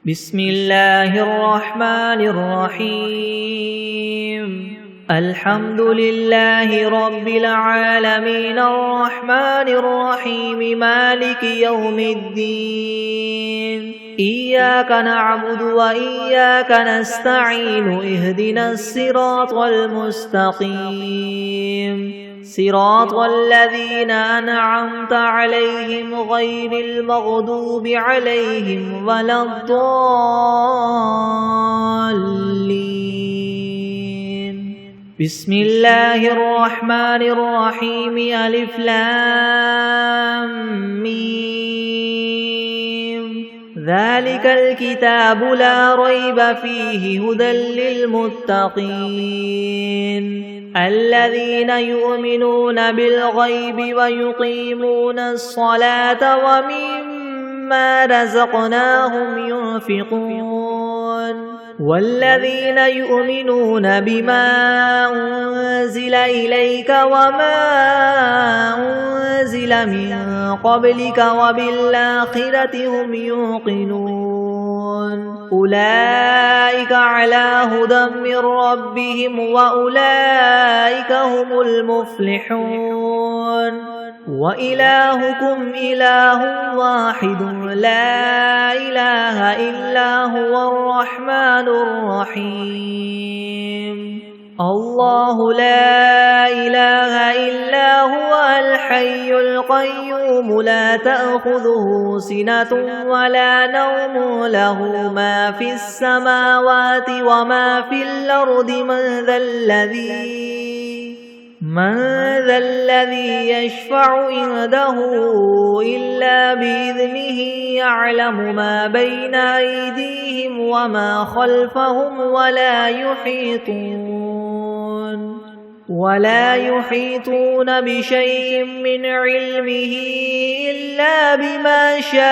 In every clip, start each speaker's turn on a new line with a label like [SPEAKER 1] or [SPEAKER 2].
[SPEAKER 1] بسم الله الرحمن الرحيم الحمد لله رب العالمين الرحمن الرحيم مالك يوم الدين إياك نعبد وإياك نستعين اهدنا الصراط المستقيم صراط الذين أنعمت عليهم غير المغضوب عليهم ولا الضالين بسم الله الرحمن الرحيم ألف لام ميم ذلك الكتاب لا ريب فيه هدى للمتقين الذين يؤمنون بالغيب ويقيمون الصلاة ومما رزقناهم ينفقون والذين يؤمنون بما أنزل إليك وما أنزل من قبلك وبالآخرة هم يوقنون أولئك على هدى من ربهم وأولئك هم المفلحون وإلهكم إله واحد لا إله إلا هو الرحمن الرحيم الله لا إله إلا هو الحي القيوم لا تأخذه سنة ولا نوم له ما في السماوات وما في الأرض من ذا الذي يشفع عنده إلا بإذنه يعلم ما بين أيديهم وما خلفهم ولا يحيطون بشيء من علمه إلا بما شاء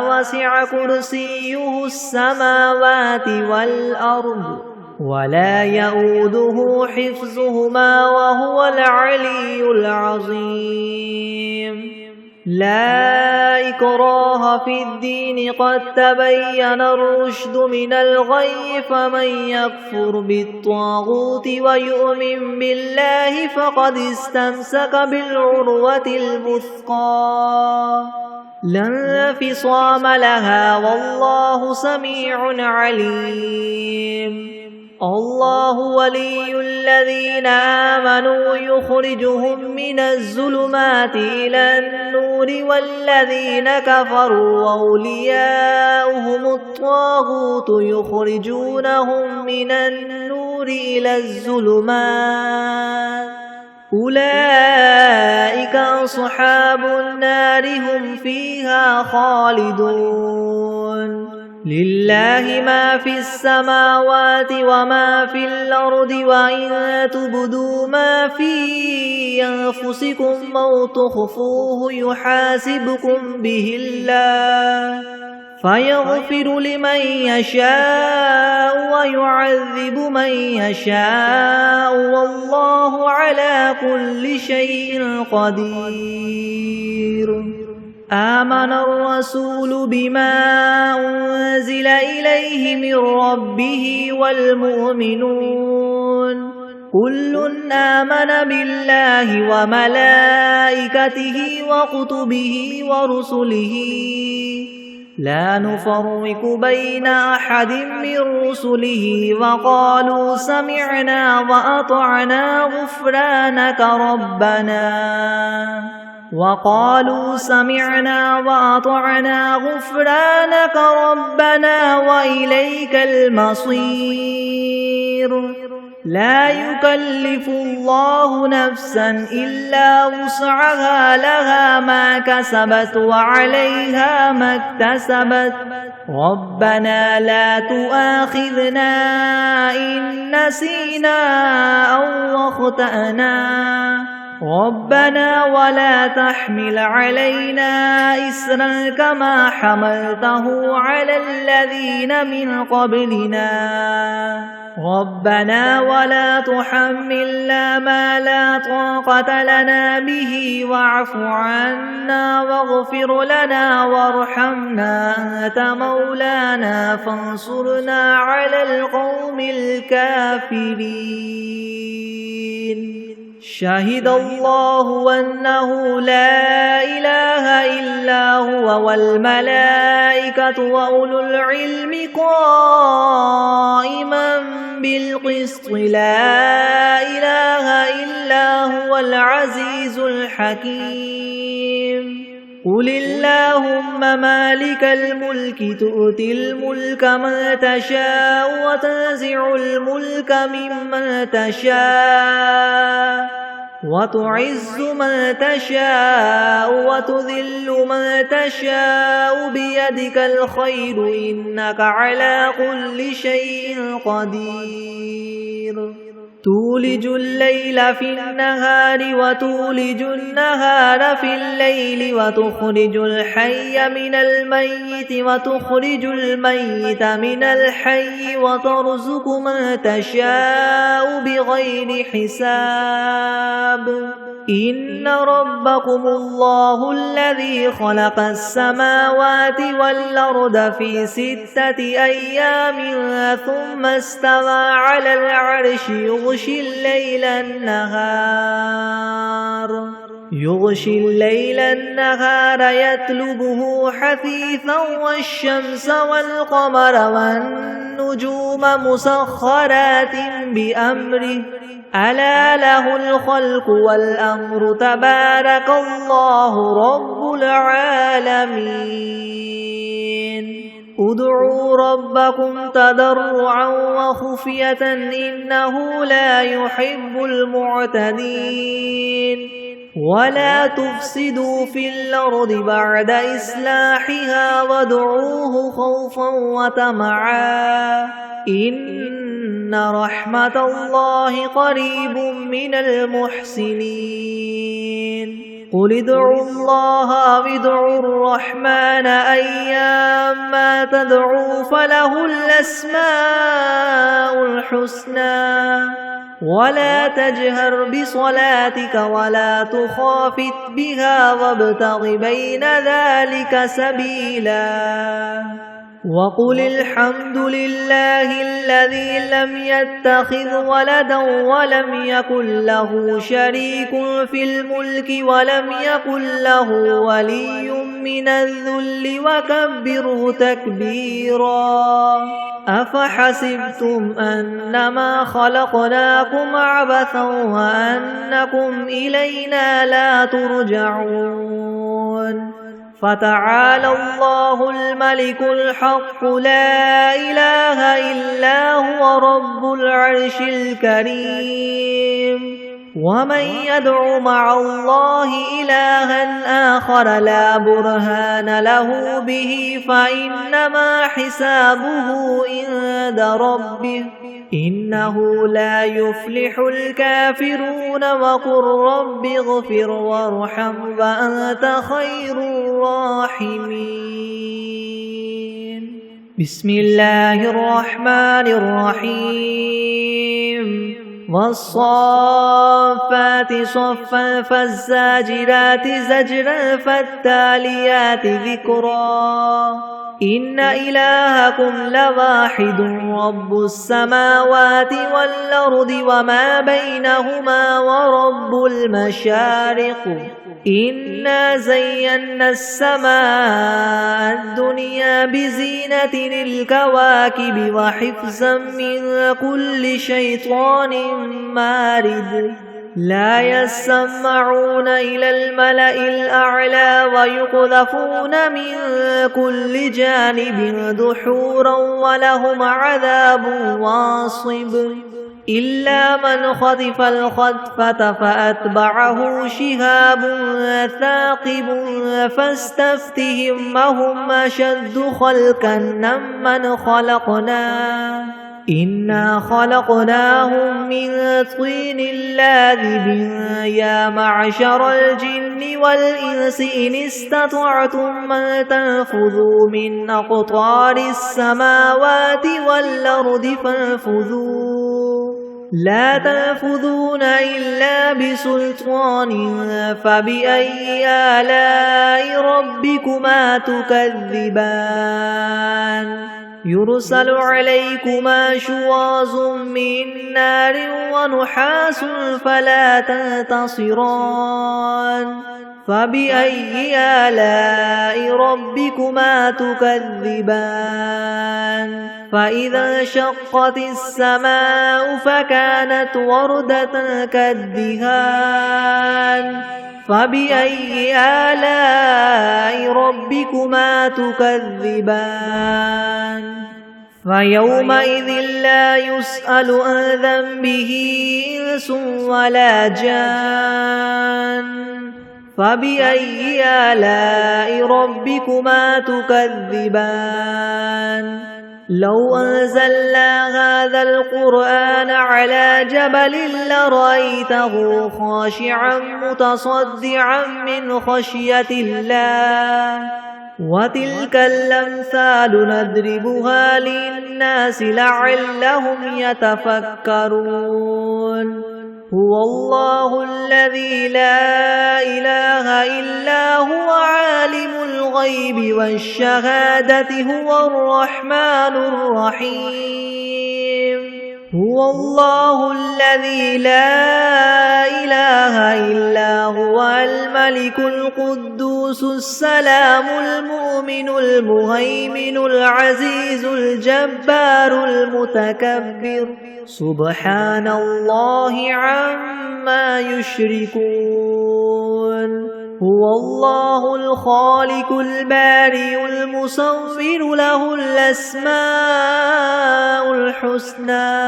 [SPEAKER 1] وسع كرسيه السماوات والأرض ولا يؤوده حفظهما وهو العلي العظيم لا إكراه في الدين قد تبين الرشد من الغي فمن يكفر بالطاغوت ويؤمن بالله فقد استمسك بالعروة الوثقى لا انفصام لها والله سميع عليم الله ولي الذين آمنوا يخرجهم من الظلمات إلى النور والذين كفروا أولياؤهم الطاغوت يخرجونهم من النور إلى الظلمات أولئك أصحاب النار هم فيها خالدون لله ما في السماوات وما في الأرض وإن تبدوا ما في أنفسكم أو تخفوه يحاسبكم به الله فيغفر لمن يشاء ويعذب من يشاء والله على كل شيء قدير آمن الرسول بما أنزل إليه من ربه والمؤمنون كل آمن بالله وملائكته وكتبه ورسله لا نفرق بين أحد من رسله وقالوا سمعنا وأطعنا غفرانك ربنا وإليك المصير لا يكلف الله نفسا إلا وسعها لها ما كسبت وعليها ما اكتسبت ربنا لا تؤاخذنا إن نسينا أو أخطأنا ربنا ولا تحمل علينا إسرا كما حملته على الذين من قبلنا ربنا ولا تحملنا ما لا طاقة لنا به واعف عنا واغفر لنا وارحمنا أنت مولانا فانصرنا على القوم الكافرين شهد الله أنه لا إله إلا هو والملائكة وأولو العلم قائما بالقسط لا إله إلا هو العزيز الحكيم قل اللهم مالك الملك تؤتي الملك من تشاء وتنزع الملك ممن تشاء وتعز من تشاء وتذل من تشاء بيدك الخير إنك على كل شيء قدير تولج الليل في النهار وتولج النهار في الليل وتخرج الحي من الميت وتخرج الميت من الحي وترزق من تشاء بغير حساب إن ربكم الله الذي خلق السماوات والأرض في 6 أيام ثم استوى على العرش يغشي الليل النهار يطلبه حثيثا والشمس والقمر والنجوم مسخرات بأمره ألا له الخلق والأمر تبارك الله رب العالمين ادعوا ربكم تضرعا وخفية إنه لا يحب المعتدين ولا تفسدوا في الأرض بعد إصلاحها وادعوه خوفا وطمعا إن رحمة الله قريب من المحسنين قل ادعوا الله أو ادعوا الرحمن أيما تدعوا فله الأسماء الحسنى ولا تجهر بصلاتك ولا تخافت بها وابتغ بين ذلك سبيلا وقل الحمد لله الذي لم يتخذ ولدا ولم يكن له شريك في الملك ولم يكن له ولي من الذل وكبره تكبيرا أفحسبتم أنما خلقناكم عبثا وأنكم إلينا لا ترجعون فتعالى الله الملك الحق لا إله إلا هو رب العرش الكريم ومن يدع مع الله إلها آخر لا برهان له به فإنما حسابه عند ربه إنه لا يفلح الكافرون وقل رب اغفر وارحم وأنت خير الراحمين بسم الله الرحمن الرحيم والصافات صفا فالزاجرات زجرا فالتاليات ذكرا إن إلهكم لواحد رب السماوات والأرض وما بينهما ورب المشارق إنا زينا السماء الدنيا بزينة الكواكب وحفظا من كل شيطان مارد لا يسمعون إلى الملأ الأعلى ويقذفون من كل جانب دحورا ولهم عذاب واصب إلا من خطف الخطفة فأتبعه شهاب ثاقب فاستفتهم هم أشد خلقا ممن خلقنا إنا خلقناهم من طين لاذب يا معشر الجن والإنس إن استطعتم أن تنفذوا من أقطار السماوات والأرض فانفذوا لا تنفذون إلا بسلطان فبأي آلاء ربكما تكذبان يرسل عليكما شواظ من نار ونحاس فلا تنتصران فبأي آلاء ربكما تكذبان فإذا انشقت السماء فكانت وردة كالدهان فبأي آلاء ربكما تكذبان فيومئذ لا يسأل عن ذنبه إنس ولا جان فبأي آلاء ربكما تكذبان لو أنزلنا هذا القرآن على جبل لرأيته خاشعا متصدعا من خشية الله وتلك الأمثال نضربها للناس لعلهم يتفكرون هو الله الذي لا إله إلا هو عالم الغيب والشهادة هو الرحمن الرحيم هو الله الذي لا إله إلا هو الملك القدوس السلام المؤمن المهيمن العزيز الجبار المتكبر سبحان الله عما يشركون هو الله الخالق البارئ المصور له الأسماء الحسنى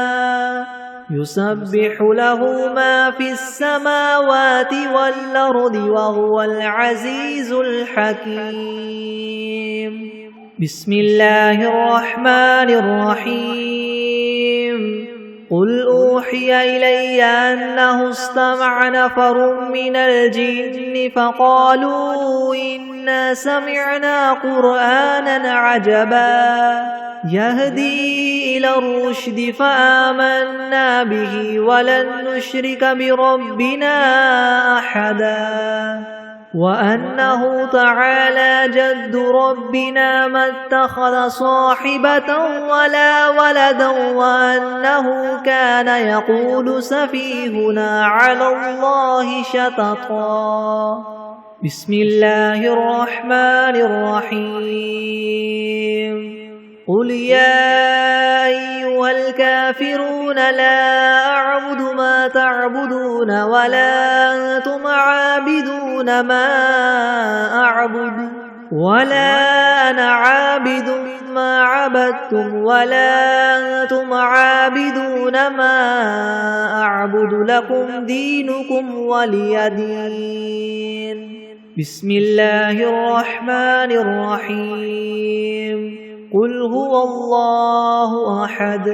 [SPEAKER 1] يسبح له ما في السماوات والأرض وهو العزيز الحكيم بسم الله الرحمن الرحيم قل أوحي إلي أنه استمع نفر من الجن فقالوا إنا سمعنا قرآنا عجبا يهدي إلى الرشد فآمنا به ولن نشرك بربنا أحدا وأنه تعالى جد ربنا ما اتخذ صاحبة ولا ولدا وأنه كان يقول سفيهنا على الله شططا بسم الله الرحمن الرحيم قل يا أيها الكافرون لا أعبد ما تعبدون ولا أنتم عابدون ما أعبد ولا أنا عابد ما عبدتم ولا أنتم عابدون ما أعبد لكم دينكم ولي دين بسم الله الرحمن الرحيم قل هو الله أحد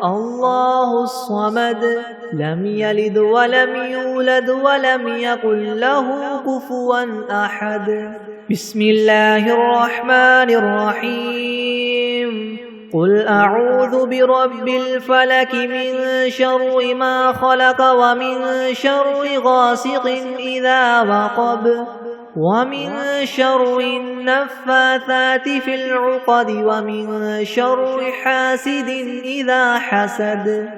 [SPEAKER 1] الله الصمد لم يلد ولم يولد ولم يكن له كفوا أحد بسم الله الرحمن الرحيم قل أعوذ برب الفلك من شر ما خلق ومن شر غاسق إذا وقب ومن شر النفاثات في العقد ومن شر حاسد إذا حسد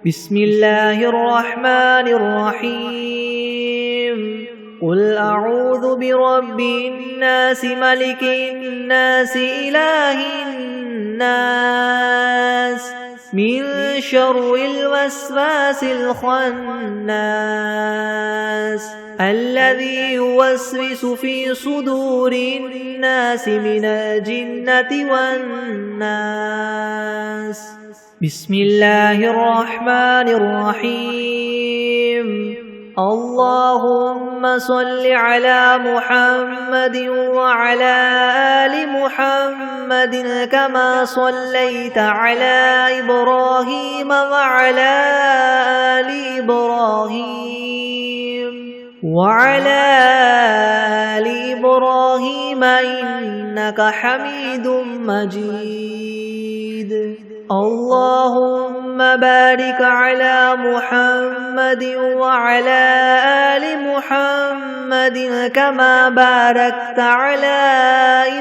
[SPEAKER 1] بسم الله الرحمن الرحيم قل أعوذ برب الناس ملك الناس إله الناس من شر الوسواس الخناس الذي يوسوس في صدور الناس من الجنة والناس بسم الله الرحمن الرحيم اللهم صل على محمد وعلى آل محمد كما صليت على إبراهيم وعلى آل إبراهيم إنك حميد مجيد. اللهم بارك على محمد وعلى آل محمد كما باركت على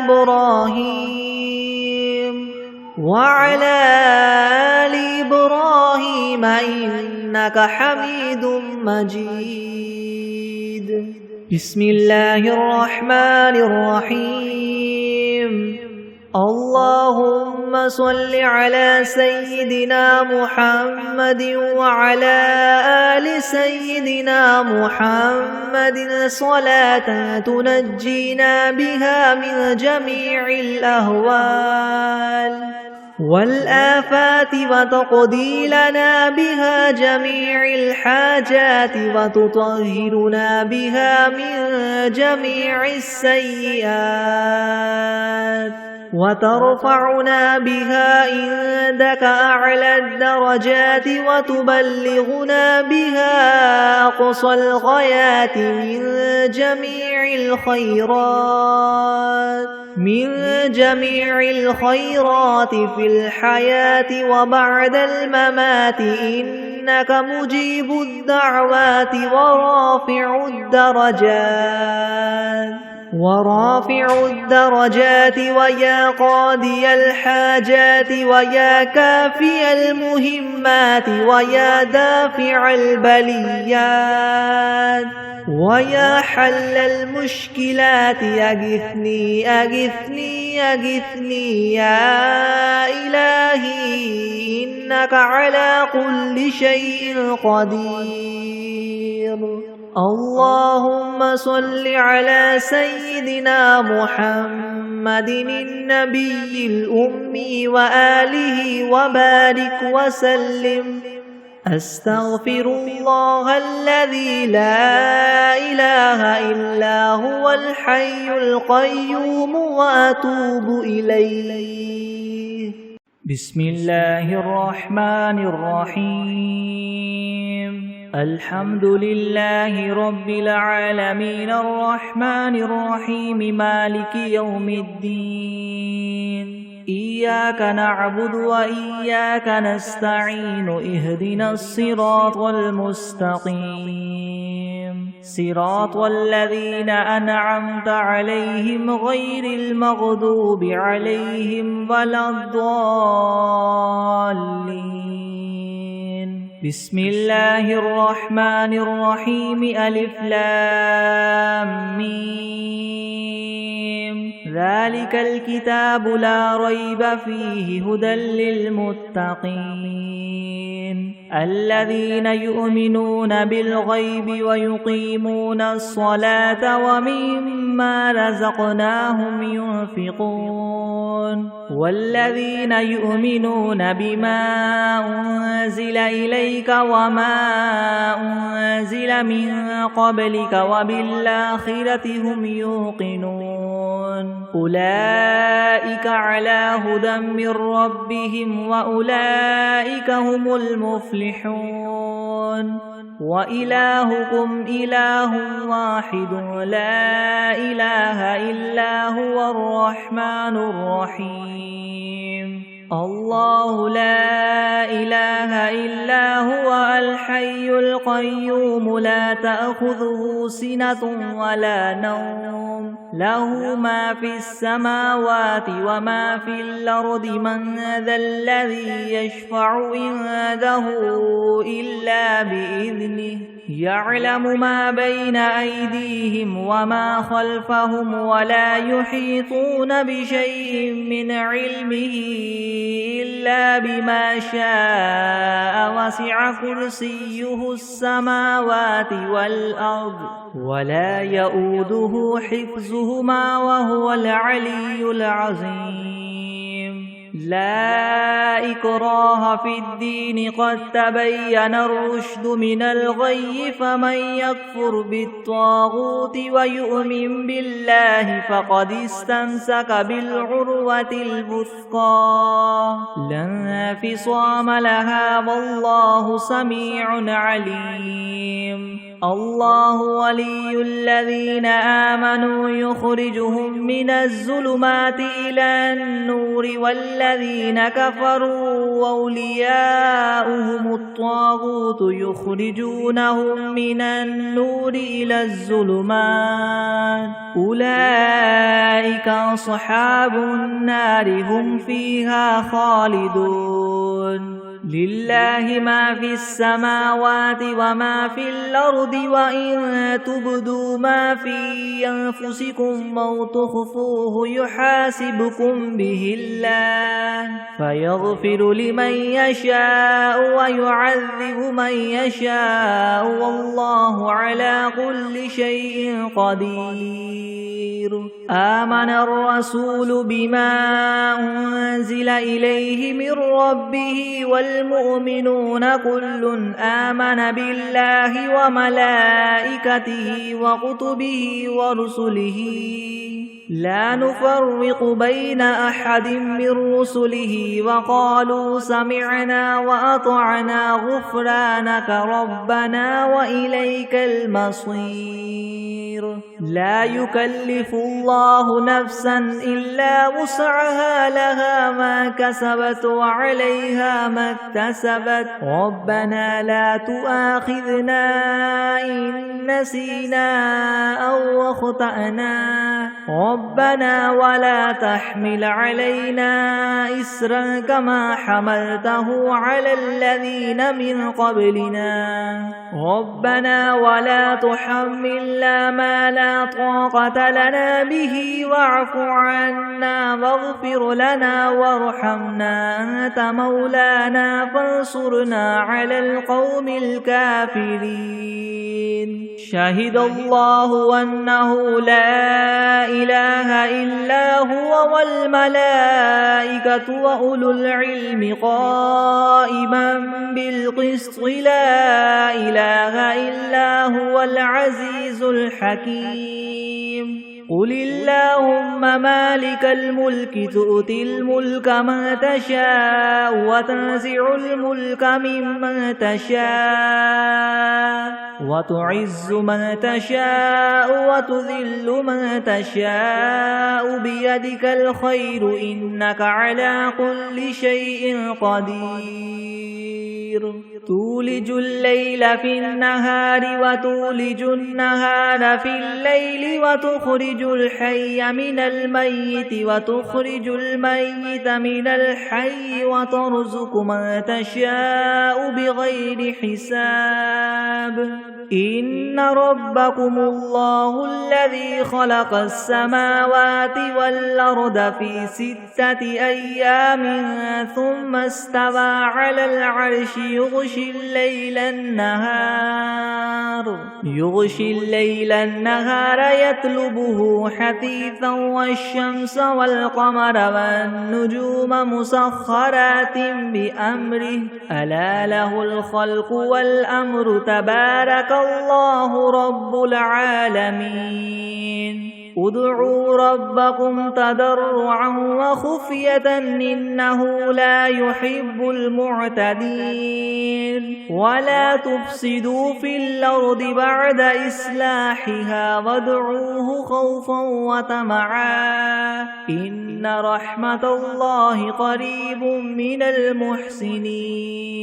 [SPEAKER 1] إبراهيم وعلى آل إبراهيم إنك حميد مجيد. بسم الله الرحمن الرحيم. اللهم صل على سيدنا محمد وعلى آل سيدنا محمد صلاة تنجينا بها من جميع الأهوال والآفات وتقضي لنا بها جميع الحاجات وتطهرنا بها من جميع السيئات وترفعنا بها عندك أعلى الدرجات وتبلغنا بها أقصى الغايات من جميع الخيرات في الحياة وبعد الممات إنك مجيب الدعوات ورافع الدرجات ويا قاضي الحاجات ويا كافي المهمات ويا دافع البليات ويا حل المشكلات أغثني أغثني أغثني يا إلهي إنك على كل شيء قدير. اللهم صل على سيدنا محمد النبي الأمي وآله وبارك وسلم. أستغفر الله الذي لا إله إلا هو الحي القيوم وأتوب إليه. بسم الله الرحمن الرحيم. الحمد لله رب العالمين الرحمن الرحيم مالك يوم الدين. إياك نعبد وإياك نستعين اهدنا الصراط المستقيم صراط الذين أنعمت عليهم غير المغضوب عليهم ولا الضالين. بسم الله الرحمن الرحيم. ألف لام ميم. ذلك الكتاب لا ريب فيه هدى للمتقين الذين يؤمنون بالغيب ويقيمون الصلاة ومما رزقناهم ينفقون والذين يؤمنون بما أنزل إليك وما أنزل من قبلك وبالآخرة هم يوقنون أولئك على هدى من ربهم وأولئك هم المفلحون. وإلهكم إله واحد لا إله إلا هو الرحمن الرحيم. الله لا إله إلا هو الحي القيوم لا تأخذه سنة ولا نوم له ما في السماوات وما في الأرض من ذا الذي يشفع عنده إلا بإذنه يعلم ما بين أيديهم وما خلفهم ولا يحيطون بشيء من علمه إلا بما شاء وسع كرسيه السماوات والأرض ولا يؤوده حفظهما وهو العلي العظيم. لا إكراه في الدين قد تبين الرشد من الغي فمن يكفر بالطاغوت ويؤمن بالله فقد استمسك بالعروة الوثقى لا انفصام لها والله سميع عليم الله ولي الذين آمنوا يخرجهم من الظلمات إلى النور والذين كفروا أولياؤهم الطاغوت يخرجونهم من النور إلى الظلمات أولئك أصحاب النار هم فيها خالدون لله ما في السماوات وما في الأرض وإن تبدوا ما في أنفسكم أو تخفوه يحاسبكم به الله فيغفر لمن يشاء ويعذب من يشاء والله على كل شيء قدير آمن الرسول بما أنزل إليه من ربه والمؤمنون كل آمن بالله وملائكته وكتبه ورسله لا نفرق بين أحد من رسله وقالوا سمعنا وأطعنا غفرانك ربنا وإليك المصير لا يكلف الله نفسا إلا وسعها لها ما كسبت وعليها ما اكتسبت ربنا لا تؤاخذنا إن نسينا أو أخطأنا ربنا ولا تحمل علينا إسرا كما حملته على الذين من قبلنا ربنا ولا تحملنا ما لا طاقة لنا به واعف عنا واغفر لنا وارحمنا أنت مولانا فانصرنا على القوم الكافرين شهد الله أنه لا إله إلا هو والملائكة وأولو العلم قائما بالقسط لا إله إلا هو العزيز الحكيم قل اللهم مالك الملك تؤتي الملك من تشاء وتنزع الملك ممن تشاء وتعز من تشاء وتذل من تشاء بيدك الخير إنك على كل شيء قدير تولج الليل في النهار وتولج النهار في الليل وتخرج الحي من الميت وتخرج الميت من الحي وترزق من تشاء بغير حساب إن ربكم الله الذي خلق السماوات والأرض في 6 أيام ثم استوى على العرش يغشي الليل النهار يطلبه حثيثا والشمس والقمر والنجوم مسخرات بأمره ألا له الخلق والأمر تبارك الله رب العالمين ادعوا ربكم تضرعا وخفية إنه لا يحب المعتدين ولا تفسدوا في الأرض بعد إصلاحها وادعوه خوفا وطمعا إن رحمة الله قريب من المحسنين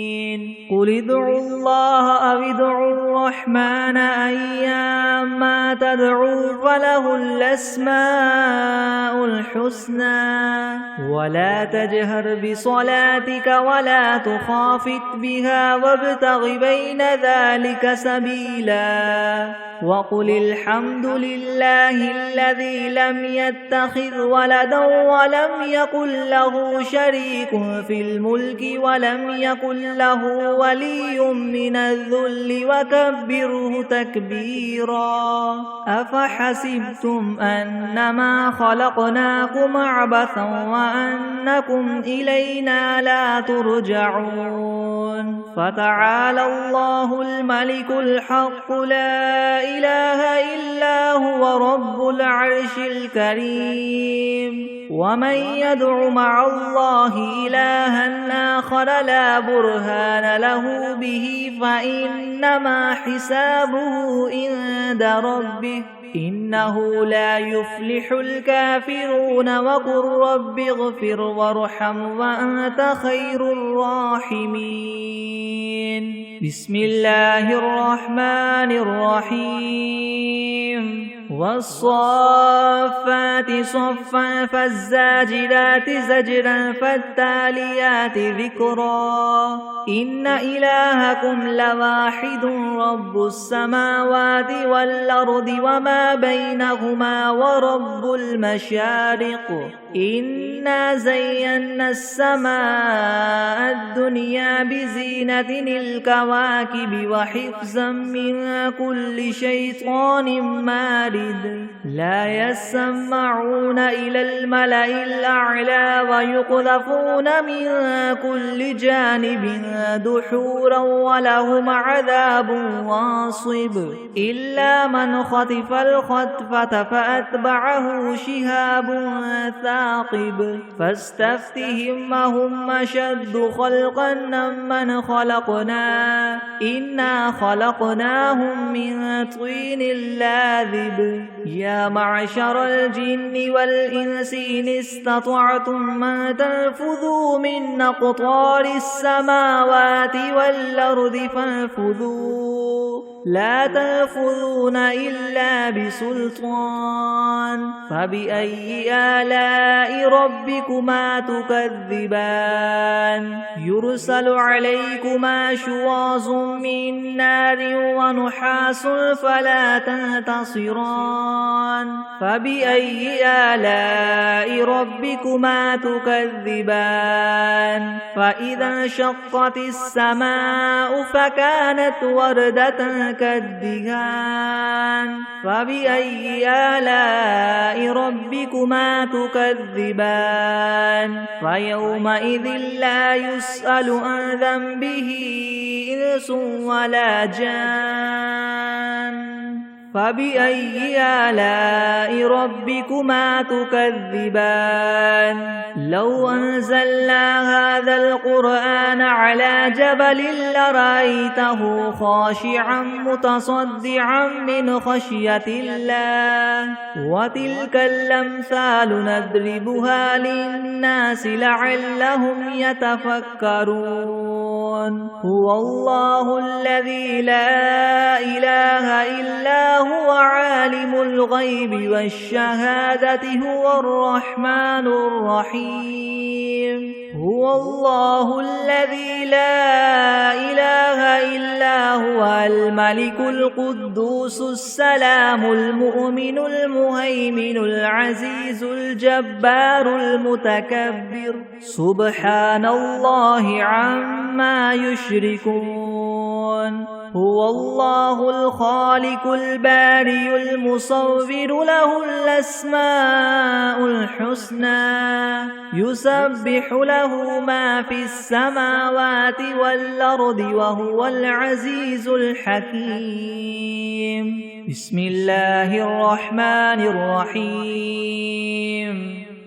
[SPEAKER 1] قل ادعوا الله أو ادعوا الرحمن أيما تدعوا فله الأسماء الحسنى ولا تجهر بصلاتك ولا تخافت بها وابتغ بين ذلك سبيلا وقل الحمد لله الذي لم يتخذ ولدا ولم يكن له شريك في الملك ولم يكن له ولي من الذل وكبره تكبيرا أفحسبتم أنما خلقناكم عبثا وأنكم إلينا لا ترجعون فتعالى الله الملك الحق لا إله إلا هو رب العرش الكريم ومن يدع مع الله إلها آخر لا برهان له به فإنما حسابه عند ربه إنه لا يفلح الكافرون وقل رب اغفر وارحم وأنت خير الراحمين بسم الله الرحمن الرحيم والصافات صفا فالزاجرات زجرا فالتاليات ذكرا إن إلهكم لواحد رب السماوات والأرض وما بينهما ورب المشارق إنا زينا السماء الدنيا بزينة الكواكب وحفظا من كل شيطان مارد لا يسمعون إلى الملأ الأعلى ويقذفون من كل جانب دحورا ولهم عذاب واصب إلا من خطف الخطفة فأتبعه شهاب ثاقب فاستفتهم أهم أشد خلقا ممن خلقنا إنا خلقناهم من طين لاذب يا معشر الجن والإنس إن استطعتم أن تنفذوا من أقطار السماوات والأرض فانفذوا لا تنفذون إلا بسلطان فبأي آلاء ربكما تكذبان يرسل عليكما شواظ من نار ونحاس فلا تنتصران فبأي آلاء ربكما تكذبان فإذا انشقت السماء فكانت وردة كالدهان فبأي آلاء ربكما تكذبان فيومئذ لا يسأل عن ذنبه إنس ولا جان فبأي آلاء ربكما تكذبان لو أنزلنا هذا القرآن على جبل لرأيته خاشعا متصدعا من خشية الله وتلك الأمثال نضربها للناس لعلهم يتفكرون هو الله الذي لا إله إلا هو عالم الغيب والشهادة هو الرحمن الرحيم هو الله الذي لا إله إلا هو الملك القدوس السلام المؤمن المهيمن العزيز الجبار المتكبر سبحان الله عما يشركون هو الله الخالق البارئ المصور له الأسماء الحسنى يسبح له ما في السماوات والأرض وهو العزيز الحكيم بسم الله الرحمن الرحيم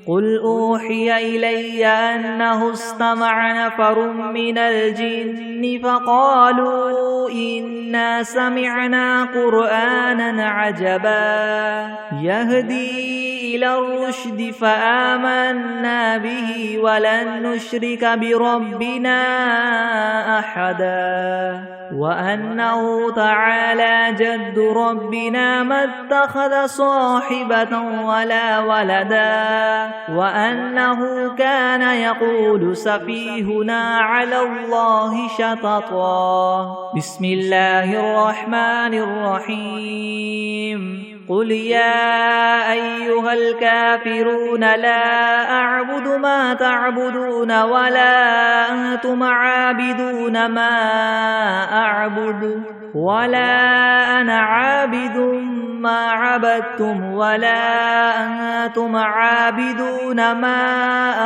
[SPEAKER 1] قل أوحي إلي أنه استمع نفر من الجن فقالوا إنا سمعنا قرآنا عجبا يهدي إلى الرشد فآمنا به ولن نشرك بربنا أحدا وأنه تعالى جد ربنا ما اتخذ صاحبة ولا ولدا وأنه كان يقول سفيهنا على الله شططا. بسم الله الرحمن الرحيم. قل يا أيها الكافرون لا أعبد ما تعبدون ولا أنتم عابدون ما أعبد ولا أنا عابد ما عبدتم ولا أنتم عابدون ما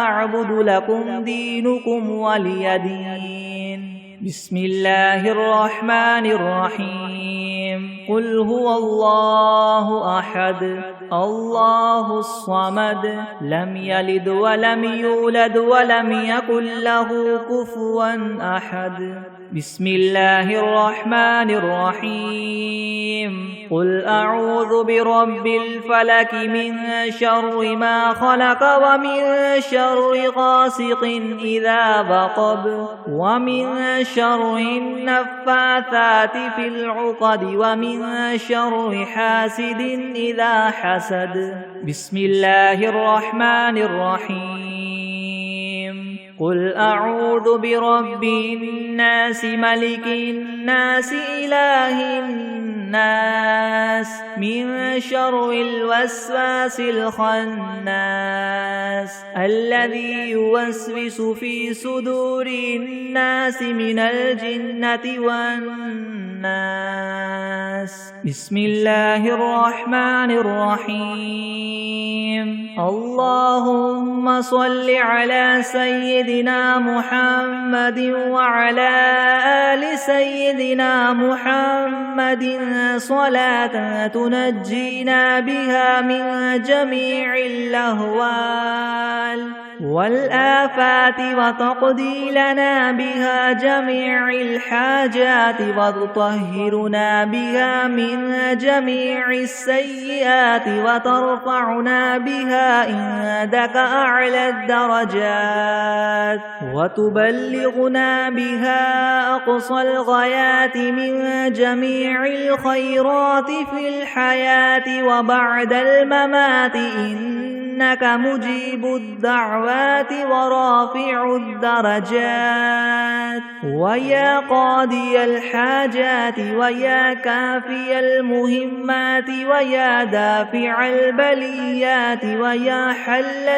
[SPEAKER 1] أعبد لكم دينكم ولي دين. بسم الله الرحمن الرحيم. قل هو الله أحد الله الصمد لم يلد ولم يولد ولم يكن له كفوا أحد. بسم الله الرحمن الرحيم. قل أعوذ برب الفلك من شر ما خلق ومن شر غاسق إذا وقب ومن شر النفاثات في العقد ومن شر حاسد إذا حسد. بسم الله الرحمن الرحيم. قل أعوذ برب الناس ملك الناس إله الناس من شر الوسواس الخناس الذي يوسوس في صدور الناس من الجنة والناس. بسم الله الرحمن الرحيم. اللهم صل على سيدنا محمد وعلى آل سيدنا محمد صلاة تنجينا بها من جميع الأهوال والآفات وتقضي لنا بها جميع الحاجات وتطهرنا بها من جميع السيئات وترفعنا بها عندك أعلى الدرجات وتبلغنا بها أقصى الغايات من جميع الخيرات في الحياة وبعد الممات إنك مجيب الدعوات ورافع الدرجات ويا قاضي الحاجات ويا كافي المهمات ويا دافع البليات ويا حل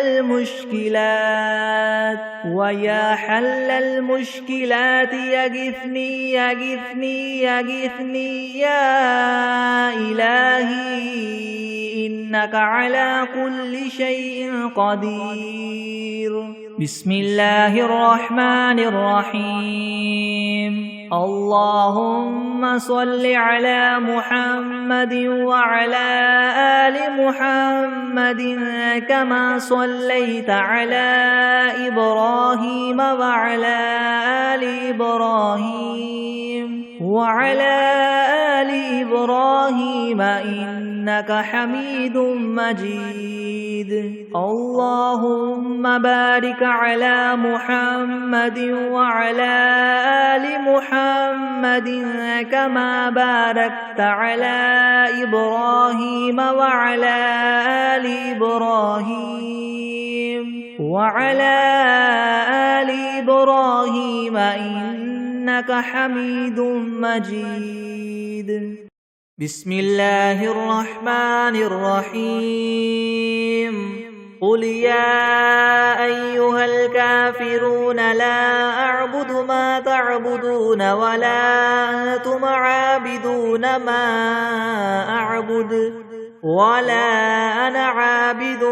[SPEAKER 1] المشكلات ويا حل المشكلات يغثني يغثني يغثني يا إلهي إنك على كل شيء قدير. بسم الله الرحمن الرحيم. اللهم صل على محمد وعلى آل محمد كما صليت على إبراهيم وعلى آل إبراهيم وعلى آل إبراهيم إنك حميد مجيد. اللهم بارك على محمد وعلى آل محمد كما باركت على إبراهيم وعلى آل إبراهيم وعلى آل إبراهيم إنك حميد مجيد. بسم الله الرحمن الرحيم. قل يا أيها الكافرون لا أعبد ما تعبدون ولا أنتم عابدون ما أعبد ولا أنا عابد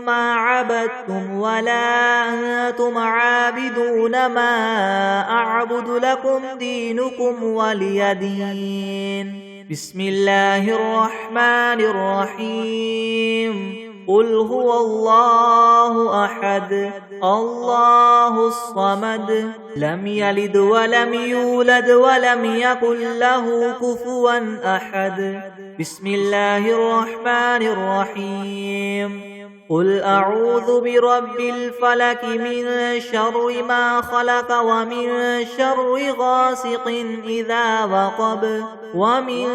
[SPEAKER 1] ما عبدتم ولا أنتم عابدون ما أعبد لكم دينكم ولي دين. بسم الله الرحمن الرحيم. قل هو الله أحد الله الصمد لم يلد ولم يولد ولم يكن له كفوا أحد. بسم الله الرحمن الرحيم. قل أعوذ برب الفلك من شر ما خلق ومن شر غاسق إذا وقب ومن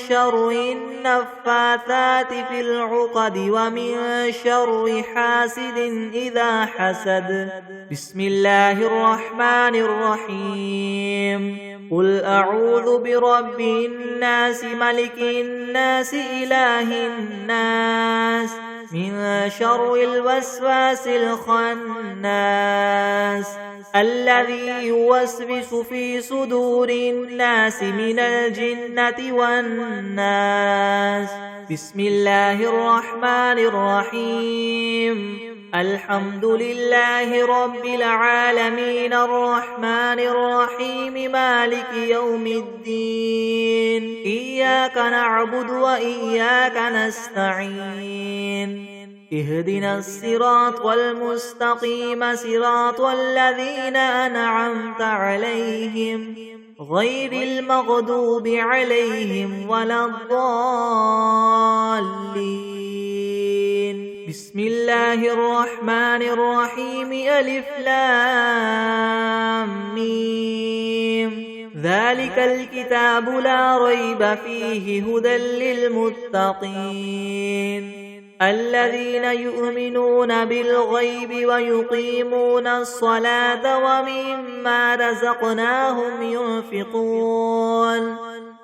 [SPEAKER 1] شر النفاثات في العقد ومن شر حاسد إذا حسد. بسم الله الرحمن الرحيم. قل أعوذ برب الناس ملك الناس إله الناس من شر الوسواس الخناس الذي يوسوس في صدور الناس من الجنة والناس. بسم الله الرحمن الرحيم. الحمد لله رب العالمين الرحمن الرحيم مالك يوم الدين. إياك نعبد وإياك نستعين. اهدنا الصراط المستقيم صراط الذين أنعمت عليهم غير المغضوب عليهم ولا الضالين. بسم الله الرحمن الرحيم. ألف لام ميم. ذلك الكتاب لا ريب فيه هدى للمتقين الذين يؤمنون بالغيب ويقيمون الصلاة ومما رزقناهم ينفقون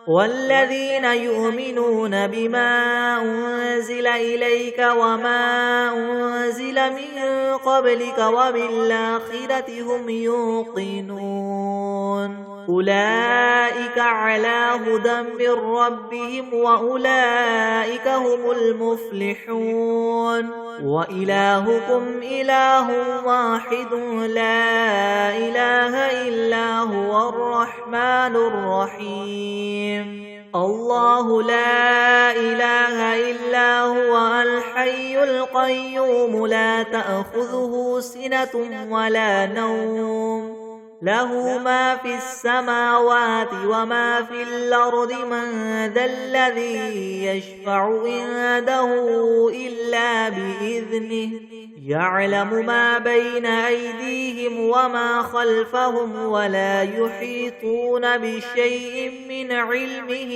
[SPEAKER 1] والذين يؤمنون بما أنزل إليك وما أنزل من قبلك وبالآخرة هم يوقنون أولئك على هدى من ربهم وأولئك هم المفلحون. وإلهكم إله واحد لا إله إلا هو الرحمن الرحيم. الله لا إله إلا هو الحي القيوم لا تأخذه سنة ولا نوم له ما في السماوات وما في الأرض. من ذا الذي يشفع عنده إلا بإذنه يعلم ما بين أيديهم وما خلفهم ولا يحيطون بشيء من علمه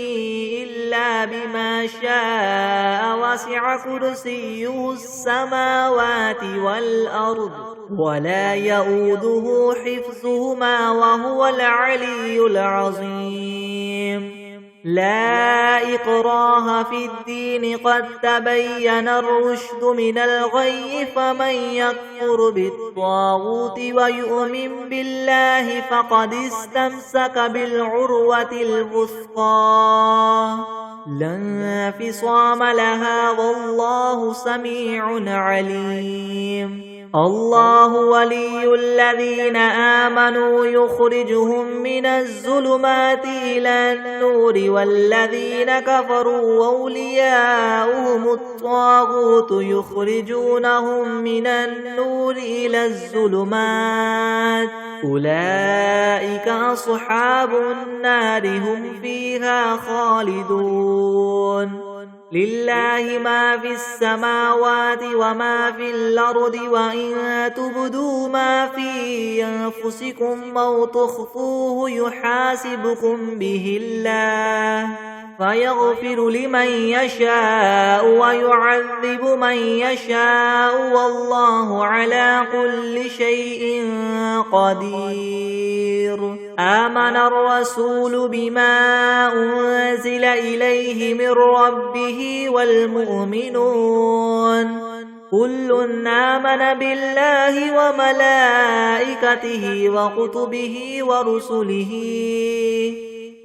[SPEAKER 1] إلا بما شاء. وسع كرسيه السماوات والأرض ولا يؤوده حفظهما وهو العلي العظيم. لا إكراه في الدين قد تبين الرشد من الغي فمن يكفر بالطاغوت ويؤمن بالله فقد استمسك بالعروة الوثقى لا انفصام لها والله سميع عليم. الله ولي الذين آمنوا يخرجهم من الظلمات إلى النور والذين كفروا أولياؤهم الطاغوت يخرجونهم من النور إلى الظلمات أولئك أصحاب النار هم فيها خالدون. لله ما في السماوات وما في الأرض وإن تبدوا ما في أنفسكم أو تخفوه يحاسبكم به الله فيغفر لمن يشاء ويعذب من يشاء والله على كل شيء قدير. آمن الرسول بما أنزل إليه من ربه والمؤمنون كل آمن بالله وملائكته وكتبه ورسله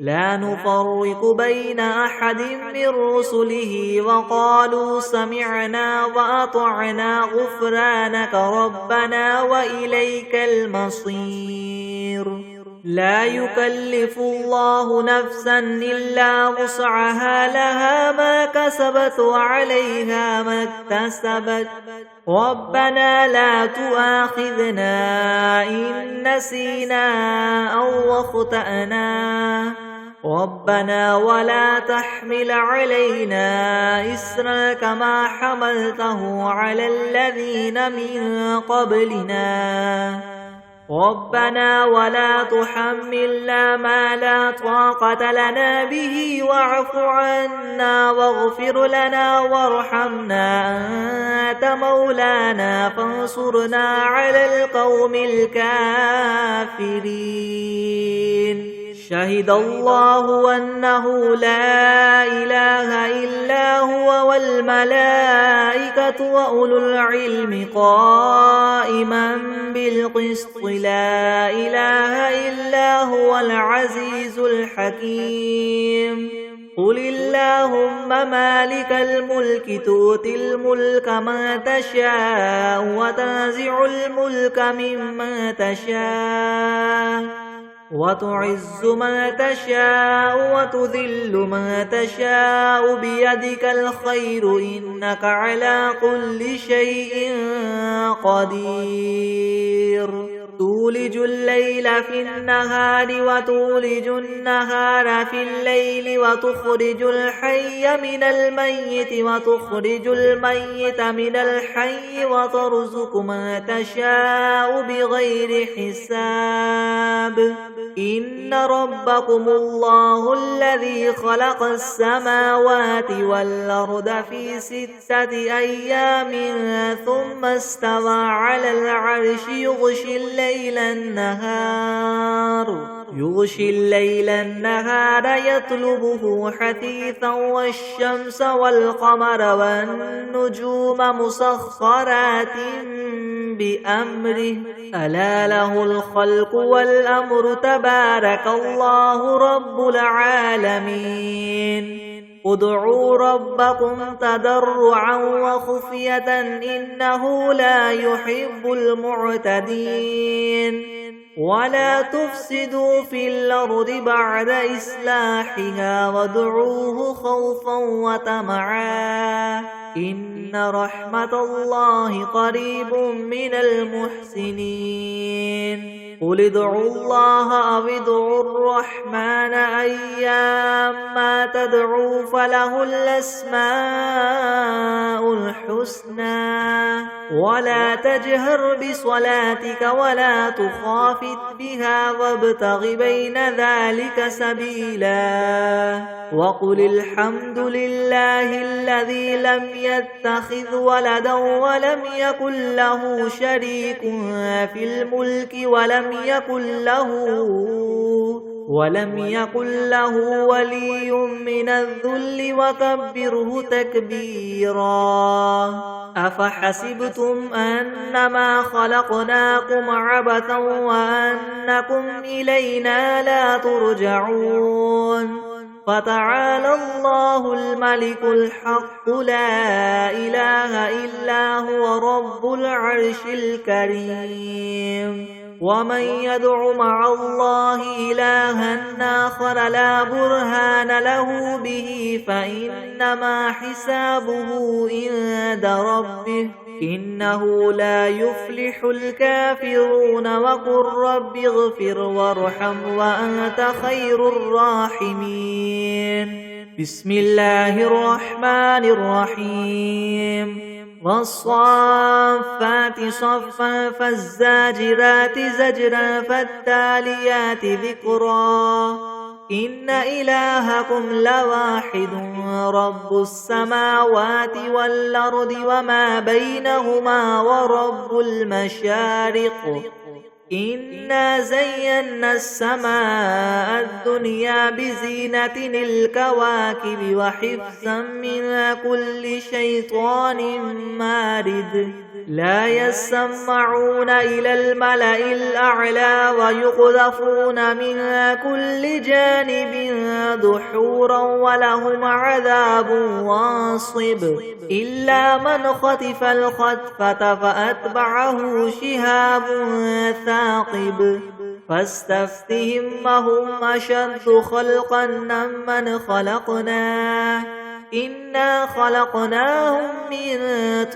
[SPEAKER 1] لا نفرق بين أحد من رسله وقالوا سمعنا وأطعنا غفرانك ربنا وإليك المصير. لا يكلف الله نفسا إلا وسعها لها ما كسبت وعليها ما اكتسبت ربنا لا تؤاخذنا إن نسينا أو أخطأنا ربنا ولا تحمل علينا إسرا كما حملته على الذين من قبلنا ربنا ولا تحملنا ما لا طاقة لنا به واعف عنا واغفر لنا وارحمنا أنت مولانا فانصرنا على القوم الكافرين شهد الله أنه لا إله إلا هو والملائكة وأولو العلم قائما بالقسط لا إله إلا هو العزيز الحكيم قل اللهم مالك الملك تؤتي الملك من تشاء وتنزع الملك ممن تشاء وتعز من تشاء وتذل من تشاء بيدك الخير إنك على كل شيء قدير تولج الليل في النهار وتولج النهار في الليل وتخرج الحي من الميت وتخرج الميت من الحي وترزق من تشاء بغير حساب إن ربكم الله الذي خلق السماوات والأرض في 6 أيام ثم استوى على العرش يغشي الليل النهار يطلبه حثيثا والشمس والقمر والنجوم مسخرات بأمره ألا له الخلق والأمر تبارك الله رب العالمين ادعوا ربكم تضرعا وخفية إنه لا يحب المعتدين ولا تفسدوا في الأرض بعد إصلاحها وادعوه خوفا وطمعا إن رحمة الله قريب من المحسنين قل ادعوا الله أو ادعوا الرحمن أيما تدعوا فله الأسماء الحسنى ولا تجهر بصلاتك ولا تخافت بها وابتغ بين ذلك سبيلا وقل الحمد لله الذي لم يتخذ ولدا ولم يكن له شريك في الملك ولم يكن له ولي من الذل وكبره تكبيرا أفحسبتم أنما خلقناكم عبثا وأنكم إلينا لا ترجعون فتعالى الله الملك الحق لا إله إلا هو رب العرش الكريم ومن يدع مع الله إلها آخر لا برهان له به فإنما حسابه عند ربه إنه لا يفلح الكافرون وقل رب اغفر وارحم وأنت خير الراحمين بسم الله الرحمن الرحيم والصافات صفا فالزاجرات زجرا فالتاليات ذكرا إن إلهكم لواحد رب السماوات والأرض وما بينهما ورب المشارق إنا زينا السماء الدنيا بزينة الكواكب وحفظا من كل شيطان مارد لا يسمعون إلى الملأ الأعلى ويقذفون من كل جانب دحورا ولهم عذاب واصب إلا من خطف الخطفة فأتبعه شهاب ثاقب فاستفتهم هم أشد خلقا ممن خلقنا إنا خلقناهم من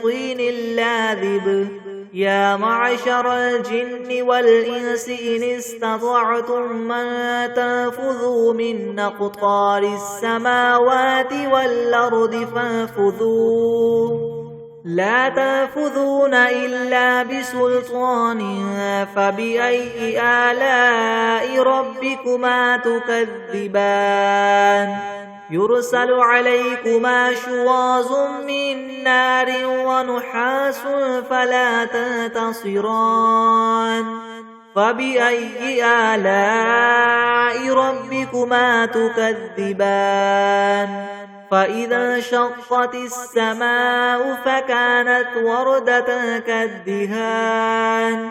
[SPEAKER 1] طين لاذب يا معشر الجن والإنس إن استطعتم أن تنفذوا من أقطار السماوات والأرض فانفذوا لا تنفذون إلا بسلطان فبأي آلاء ربكما تكذبان يرسل عليكما شواظ من نار ونحاس فلا تنتصران فبأي آلاء ربكما تكذبان فإذا انشقت السماء فكانت وردة كالدهان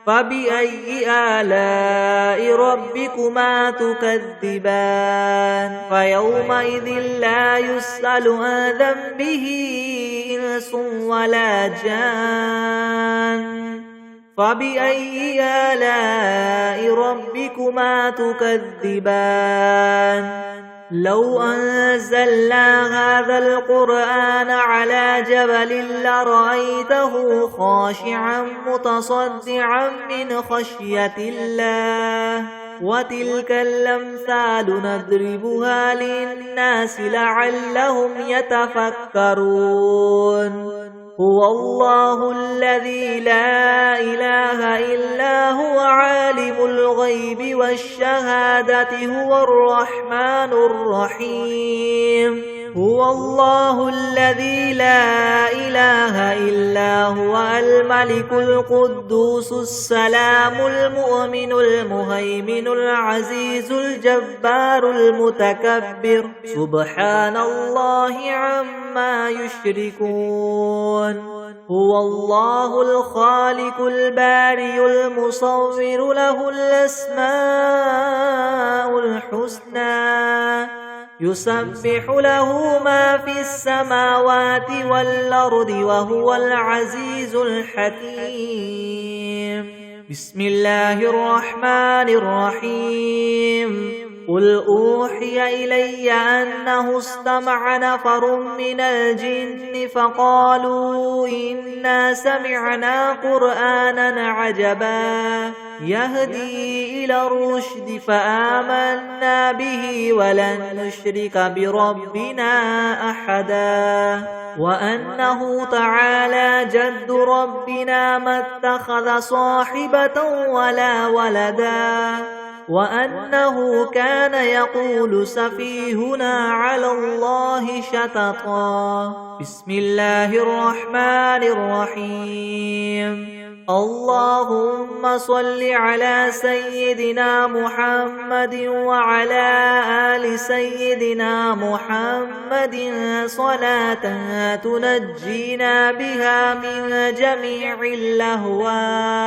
[SPEAKER 1] فبأي آلاء ربكما تكذبان فيومئذ لا يسأل عن ذنبه إنس ولا جان فبأي آلاء ربكما تكذبان لو أنزلنا هذا القرآن على جبل لرأيته خاشعا متصدعا من خشية الله وتلك الأمثال نضربها للناس لعلهم يتفكرون هو الله الذي لا إله إلا هو عالم الغيب والشهادة هو الرحمن الرحيم هو الله الذي لا إله إلا هو الملك القدوس السلام المؤمن المهيمن العزيز الجبار المتكبر سبحان الله عما يشركون هو الله الخالق البارئ المصور له الأسماء الحسنى يسبح له ما في السماوات والأرض وهو العزيز الحكيم بسم الله الرحمن الرحيم قل أوحي إلي أنه استمع نفر من الجن فقالوا إنا سمعنا قرآنا عجبا يهدي إلى الرشد فآمنا به ولن نشرك بربنا أحدا وأنه تعالى جد ربنا ما اتخذ صاحبة ولا ولدا وأنه كان يقول سفيهنا على الله شططا بسم الله الرحمن الرحيم اللهم صل على سيدنا محمد وعلى آل سيدنا محمد صلاة تنجينا بها من جميع الأهوال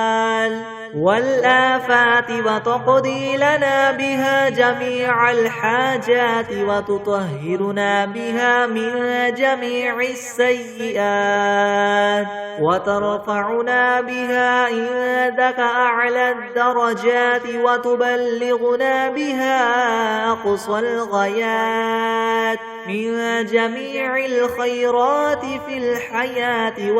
[SPEAKER 1] والآفات وتقضي لنا بها جميع الحاجات وتطهرنا بها من جميع السيئات وترفعنا بها عندك أعلى الدرجات وتبلغنا بها أقصى الغايات من جميع الخيرات في الحياة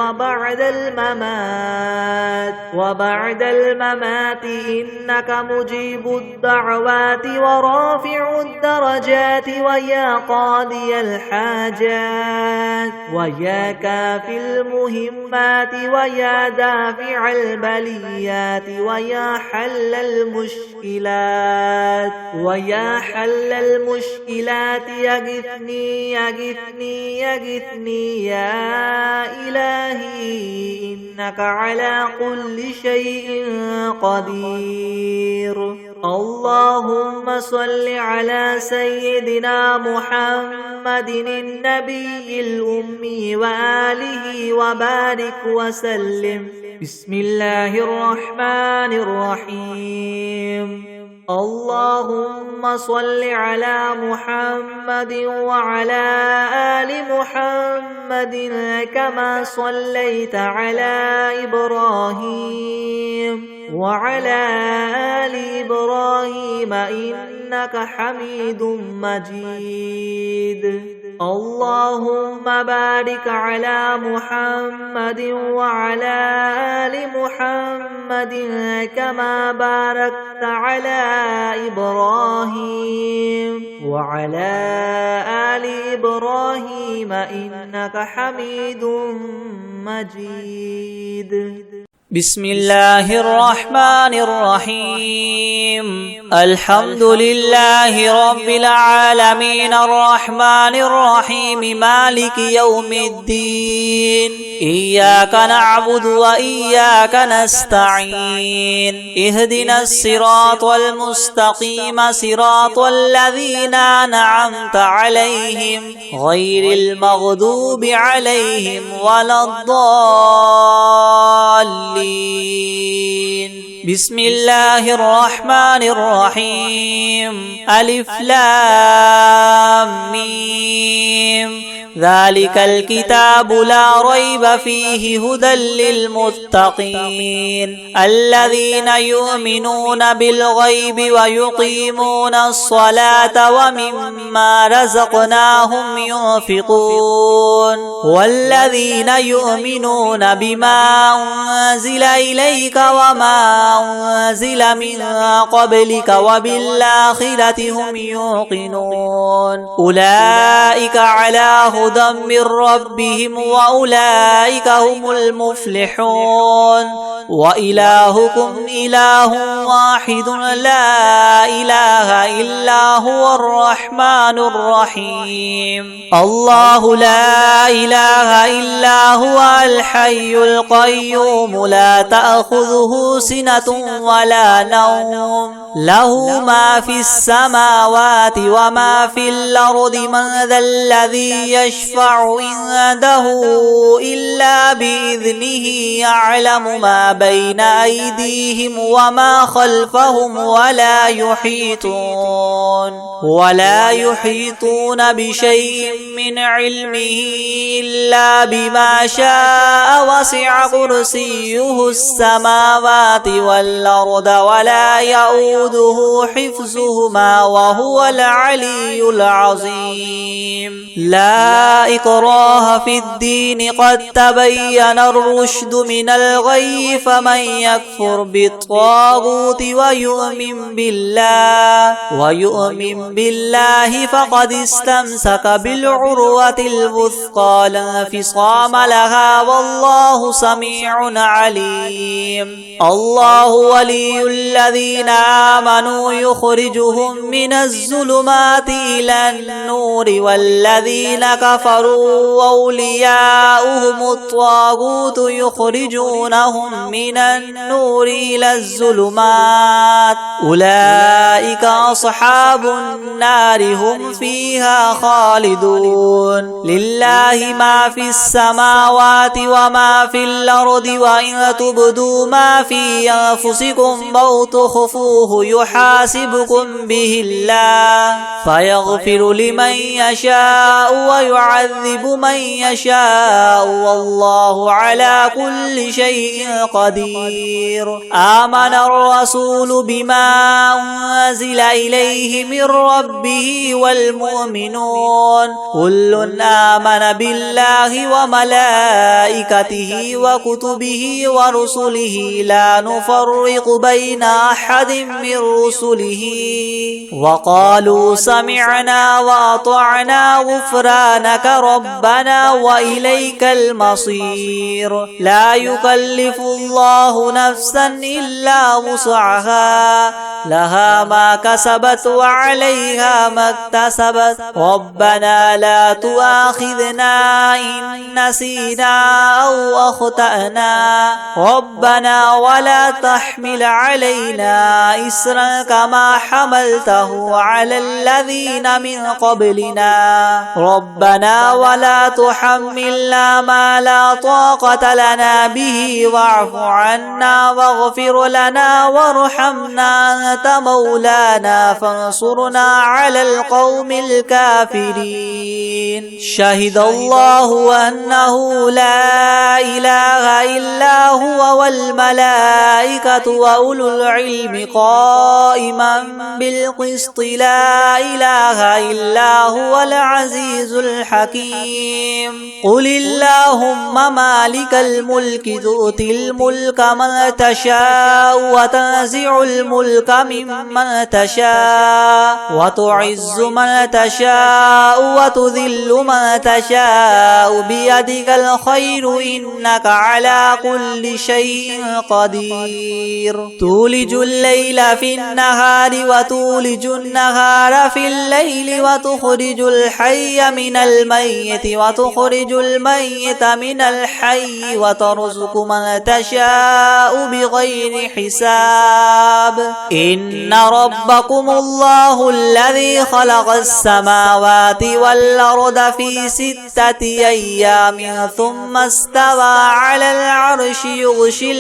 [SPEAKER 1] وبعد الممات إنك مجيب الدعوات ورافع الدرجات ويا قاضي الحاجات ويا كافي المهمات ويا دافع البليات ويا حل المشكلات يغثني يا إلهي إنك على كل شيء قدير اللهم صل على سيدنا محمد النبي الأمي وآله وبارك وسلم بسم الله الرحمن الرحيم اللهم صل على محمد وعلى آل محمد كما صليت على إبراهيم وعلى آل إبراهيم إنك حميد مجيد اللهم بارك على محمد وعلى آل محمد كما باركت على إبراهيم وعلى آل إبراهيم إنك حميد مجيد.
[SPEAKER 2] بسم الله الرحمن الرحيم. الحمد لله رب العالمين الرحمن الرحيم مالك يوم الدين. إياك نعبد وإياك نستعين. اهدنا الصراط المستقيم صراط الذين أنعمت عليهم غير المغضوب عليهم ولا الضالين. بسم الله الرحمن الرحيم. ألف لام ميم. ذلك الكتاب لا ريب فيه هدى للمتقين الذين يؤمنون بالغيب ويقيمون الصلاة ومما رزقناهم ينفقون والذين يؤمنون بما أنزل إليك وما أنزل من قبلك وبالآخرة هم يوقنون أولئك على هدى من ربهم وأولئك هم المفلحون. وإلهكم إله واحد لا إله إلا هو الرحمن الرحيم. الله لا إله إلا هو الحي القيوم لا تأخذه سنة ولا نوم له ما في السماوات وما في الأرض من ذا الذي يشفع عنده إلا بإذنه يعلم ما بين أيديهم وما خلفهم ولا يحيطون بشيء من علمه إلا بما شاء وسع كرسيه السماوات والأرض ولا يؤوده حفظهما وهو العلي العظيم. لا إكراه في الدين قد تبين الرشد من الغي فمن يكفر بالطاغوت ويؤمن بالله فقد استمسك بالعروة الوثقى لا انفصام لها والله سميع عليم. الله ولي الذين آمنوا يخرجهم من الظلمات إلى النور والذين كفروا أولياؤهم الطاغوت يخرجونهم من النور إلى الظلمات أولئك أصحاب النار هم فيها خالدون. لله ما في السماوات وما في الأرض وإن تبدوا ما في أنفسكم أو تخفوه يحاسبكم به الله فيغفر لمن يشاء ويعذب من يشاء والله على كل شيء قدير. آمن الرسول بما أنزل إليه من ربه والمؤمنون كل آمن بالله وملائكته وكتبه ورسله لا نفرق بين أحد من رسله وقالوا سمعنا وأطعنا غفرانك ربنا وإليك المصير. لا يكلف الله نفسا إلا وسعها لها ما كسبت وعليها ما اكتسبت ربنا لا تؤاخذنا إن نسينا أو أخطأنا ربنا ولا تحمل علينا إسرا كما حملته على الذين من قبلنا ربنا ولا تحملنا ما لا طاقة لنا به واعف عنا واغفر لنا وارحمنا أنت مولانا فانصرنا على القوم الكافرين شهد الله أنه لا إله إلا هو والملائكة وأولو العلم قائما بالقسط لا إله إلا هو العزيز الحكيم قل اللهم مالك الملك تؤتي الملك من تشاء وتنزع الملك ممن تشاء وتعز من تشاء وتذل من تشاء بيدك الخير إنك على كل شيء قدير تولج الليل في النهار وتولج النهار في الليل وتخرج الحي من الميت وتخرج الميت من الحي وترزق من تشاء بغير حساب إن ربكم الله الذي خلق السماوات والأرض في 6 أيام ثم استوى على العرش يغشي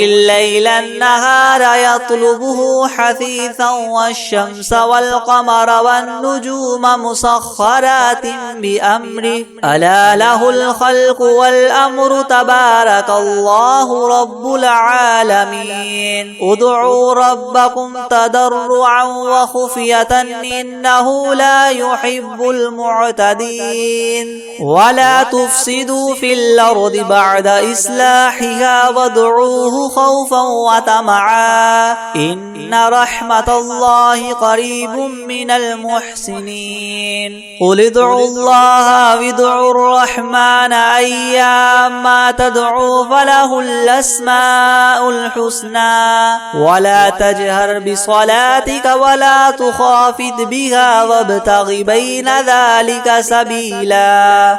[SPEAKER 2] الليل النهار يطلبه حثيثا والشمس والقمر والنجوم مسخرات بأمره ألا له الخلق والأمر تبارك الله رب العالمين ادعوا ربكم تضرعا وخفية إنه لا يحب المعتدين ولا تفسدوا في الأرض بعد إصلاحها وادعوه خوفا وطمعا إن رحمة الله قريب من المحسنين قل ادعوا الله وادعوا الرحمن أيما تدعوا فله الأسماء الحسنى ولا تجهر بصلاتك ولا تخافت بها وابتغ بين ذلك سبيلا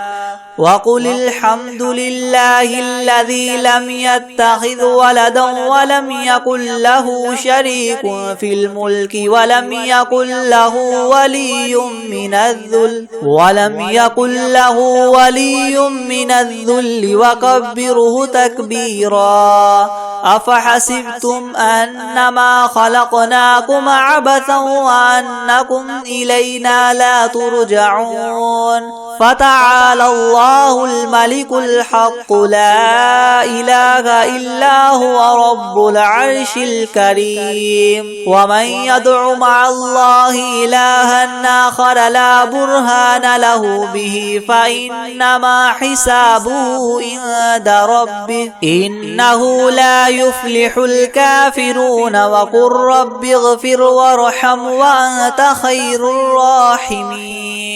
[SPEAKER 2] وقل الحمد لله الذي لم يتخذ ولدا ولم يكن له شريك في الملك ولم يكن له ولي من الذل وكبره تكبيرا أفحسبتم أنما خلقناكم عبثا وأنكم إلينا لا ترجعون فتعالى الله الملك الحق لا إله إلا هو رب العرش الكريم ومن يدع مع الله إلها آخر لا برهان له به فإنما حسابه عند ربه إنه لا يفلح الكافرون وقل رب اغفر وارحم وأنت خير الراحمين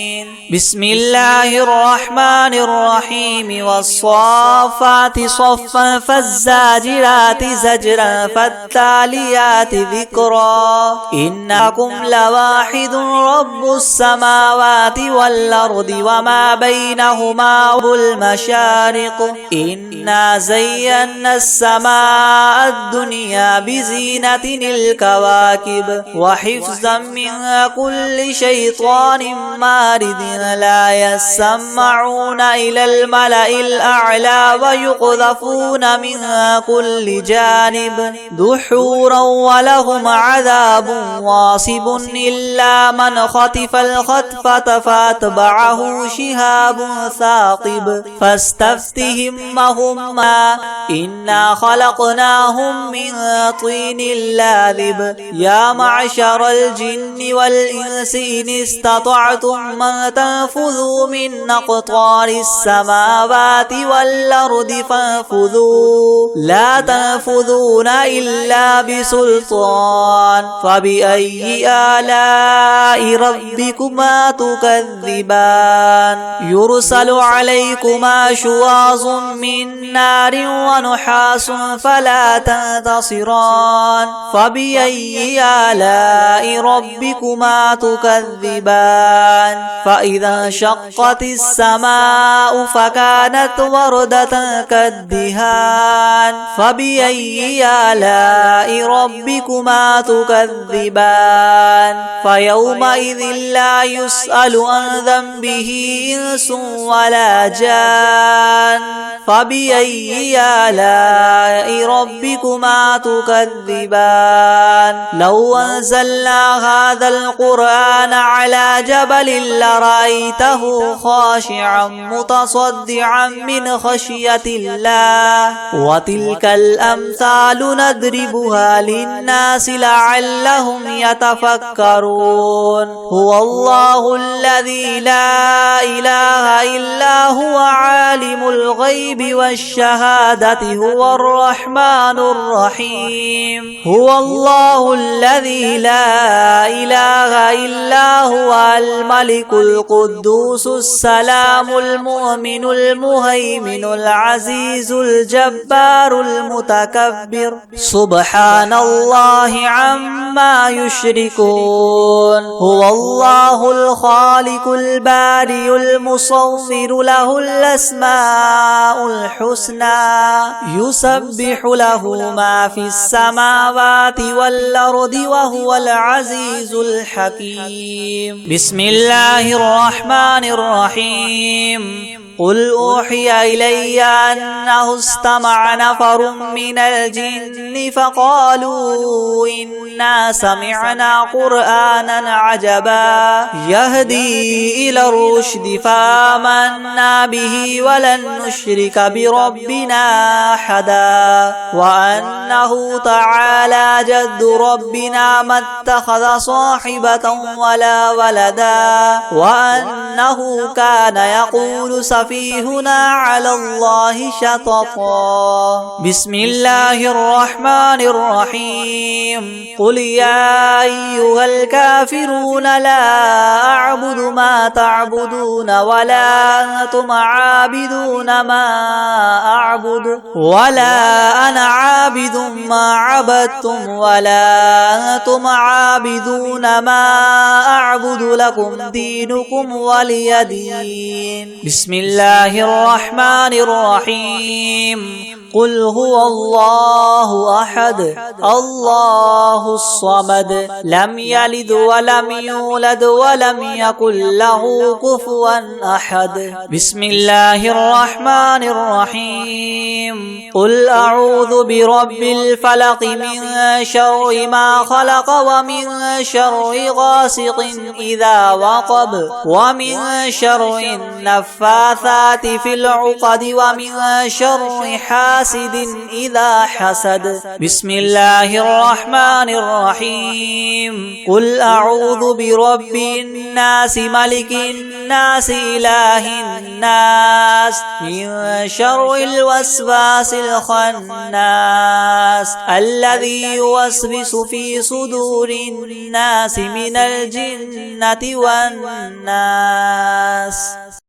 [SPEAKER 2] بسم الله الرحمن الرحيم والصافات صفا فالزاجرات زجرا فالتاليات ذكرا إنكم لواحد رب السماوات والأرض وما بينهما المشارق إنا زينا السماء الدنيا بزينة الكواكب وحفظا من كل شيطان مارد لا يسمعون إلى الملأ الأعلى ويقذفون من كل جانب دحورا ولهم عذاب واصب إلا من خطف الخطفة فاتبعه شهاب ثاقب فاستفتهم وهما إنا خلقناهم من طين لاذب يا معشر الجن والإنس إن استطعتم من تنفذوا من أقطار السماوات والأرض فانفذوا لا تنفذون إلا بسلطان فبأي آلاء ربكما تكذبان يرسل عليكما شواظ من نار ونحاس فلا تنتصران فبأي آلاء ربكما تكذبان فإذا فإذا انشقت السماء فكانت وردة كالدهان فبأي آلاء ربكما تكذبان فيومئذ لا يسأل عن ذنبه إنس ولا جان فبأي آلاء ربكما تكذبان لو أنزلنا هذا القرآن على جبل لرأيته خاشعا متصدعا من خشية الله وتلك الأمثال نضربها للناس لعلهم يتفكرون هو الله الذي لا إله إلا هو عالم الغيب والشهادة هو الرحمن الرحيم هو الله الذي لا إله إلا هو الملك القدوس السلام المؤمن المهيمن العزيز الجبار المتكبر سبحان الله عما يشركون هو الله الخالق البارئ المصور له الأسماء الحسنى يسبح له ما في السماوات والأرض وهو العزيز الحكيم بسم الله الرحمن الرحيم قل أوحي إلي أنه استمع نفر من الجن فقالوا إنا سمعنا قرآنا عجبا يهدي إلى الرشد فآمنا به ولن نشرك بربنا أحدا وأنه تعالى جد ربنا ما اتخذ صاحبة ولا ولدا وأنه كان يقول سفيهنا على الله شططا بسم الله الرحمن الرحيم قل يا أيها الكافرون لا أعبد ما تعبدون ولا أنتم عابدون ما أعبد ولا أنا عابد ما عبدتم ولا أنتم عابدون ما أعبد لكم دينكم ولي دين بسم الله الرحمن الرحيم قل هو الله أحد الله الصمد لم يلد ولم يولد ولم يكن له كفوا أحد بسم الله الرحمن الرحيم قل أعوذ برب الفلق من شر ما خلق ومن شر غاسق إذا وقب ومن شر النفاثات في العقد ومن شر حاسد إذا حسد بسم الله الرحمن الرحيم قل أعوذ برب الناس ملك الناس إله الناس من شر الوسواس الخناس الذي يوسوس في صدور الناس من الجنة والناس